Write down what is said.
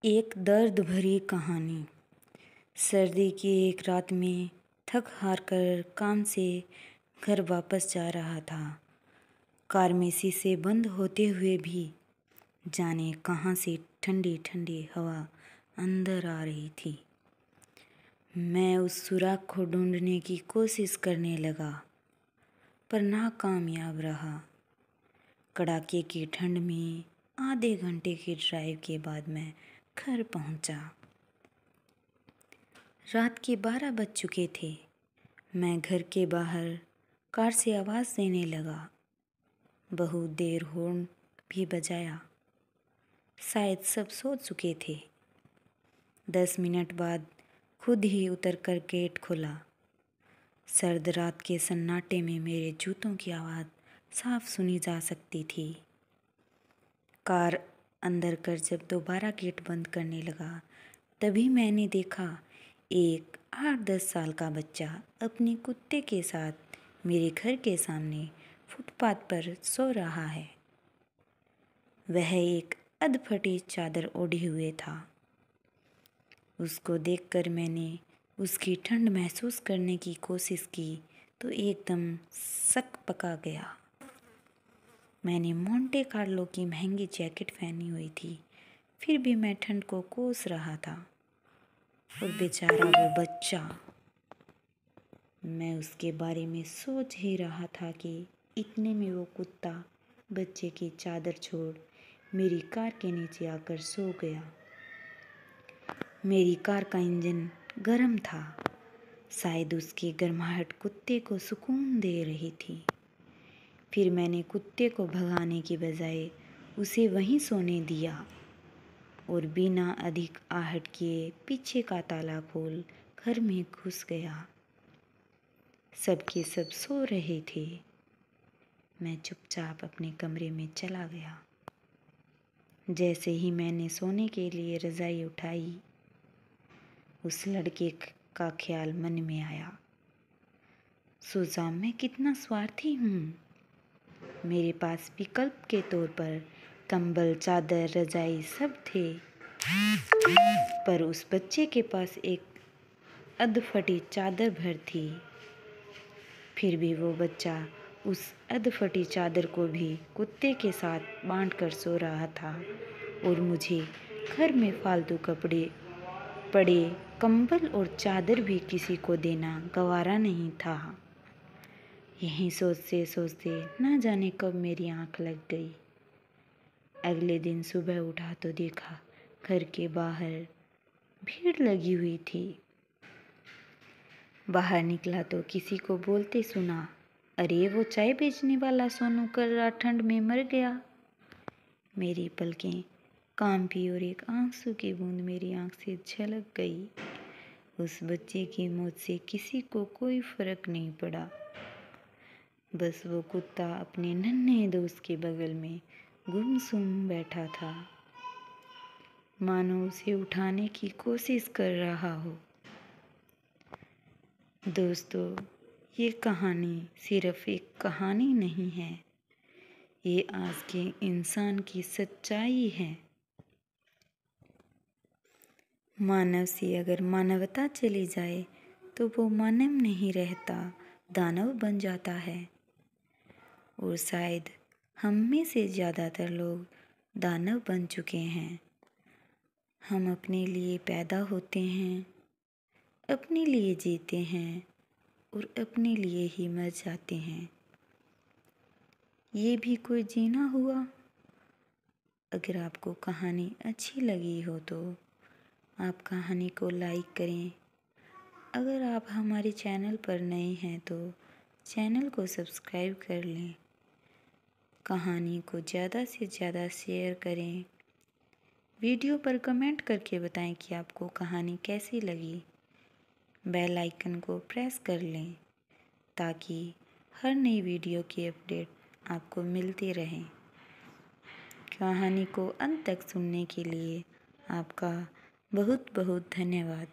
एक दर्द भरी कहानी। सर्दी की एक रात में थक हार कर काम से घर वापस जा रहा था। कार में शीशे बंद होते हुए भी जाने कहाँ से ठंडी ठंडी हवा अंदर आ रही थी। मैं उस सुराख को ढूंढने की कोशिश करने लगा, पर नाकामयाब रहा। कड़ाके की ठंड में आधे घंटे की ड्राइव के बाद मैं घर पहुंचा। रात के 12 बज चुके थे। मैं घर के बाहर कार से आवाज़ देने लगा। बहुत देर हॉर्न भी बजाया। शायद सब सो चुके थे। 10 मिनट बाद खुद ही उतर कर गेट खोला। सर्द रात के सन्नाटे में मेरे जूतों की आवाज़ साफ सुनी जा सकती थी। कार अंदर कर जब दोबारा गेट बंद करने लगा, तभी मैंने देखा एक 8-10 साल का बच्चा अपने कुत्ते के साथ मेरे घर के सामने फुटपाथ पर सो रहा है। वह एक अधफटी चादर ओढ़े हुए था। उसको देखकर मैंने उसकी ठंड महसूस करने की कोशिश की तो एकदम शक पका गया। मैंने मोंटे कार्लो की महंगी जैकेट पहनी हुई थी, फिर भी मैं ठंड को कोस रहा था। और बेचारा वो बच्चा। मैं उसके बारे में सोच ही रहा था कि इतने में वो कुत्ता बच्चे की चादर छोड़ मेरी कार के नीचे आकर सो गया। मेरी कार का इंजन गर्म था। शायद उसकी गर्माहट कुत्ते को सुकून दे रही थी। फिर मैंने कुत्ते को भगाने की बजाय उसे वहीं सोने दिया और बिना अधिक आहट किए पीछे का ताला खोल घर में घुस गया। सबके सब सो रहे थे। मैं चुपचाप अपने कमरे में चला गया। जैसे ही मैंने सोने के लिए रज़ाई उठाई, उस लड़के का ख्याल मन में आया। सोचा, मैं कितना स्वार्थी हूँ। मेरे पास विकल्प के तौर पर कंबल, चादर, रजाई सब थे, पर उस बच्चे के पास एक अधफटी चादर भर थी। फिर भी वो बच्चा उस अधफटी चादर को भी कुत्ते के साथ बांट कर सो रहा था और मुझे घर में फालतू कपड़े पड़े कंबल और चादर भी किसी को देना गवारा नहीं था। यहीं सोचते सोचते ना जाने कब मेरी आंख लग गई। अगले दिन सुबह उठा तो देखा घर के बाहर भीड़ लगी हुई थी। बाहर निकला तो किसी को बोलते सुना, अरे वो चाय बेचने वाला सोनू कल रात ठंड में मर गया। मेरी पलकें कांपी और एक आंसू की बूंद मेरी आंख से झलक गई। उस बच्चे की मौत से किसी को कोई फर्क नहीं पड़ा। बस वो कुत्ता अपने नन्हे दोस्त के बगल में गुमसुम बैठा था, मानो उसे उठाने की कोशिश कर रहा हो। दोस्तों, ये कहानी सिर्फ एक कहानी नहीं है, ये आज के इंसान की सच्चाई है। मानव से अगर मानवता चली जाए तो वो मानव नहीं रहता, दानव बन जाता है। और शायद हम में से ज़्यादातर लोग दानव बन चुके हैं। हम अपने लिए पैदा होते हैं, अपने लिए जीते हैं और अपने लिए ही मर जाते हैं। ये भी कोई जीना हुआ? अगर आपको कहानी अच्छी लगी हो तो आप कहानी को लाइक करें। अगर आप हमारे चैनल पर नए हैं तो चैनल को सब्सक्राइब कर लें। कहानी को ज़्यादा से ज़्यादा शेयर करें। वीडियो पर कमेंट करके बताएं कि आपको कहानी कैसी लगी। बेल आइकन को प्रेस कर लें ताकि हर नई वीडियो की अपडेट आपको मिलती रहे। कहानी को अंत तक सुनने के लिए आपका बहुत बहुत धन्यवाद।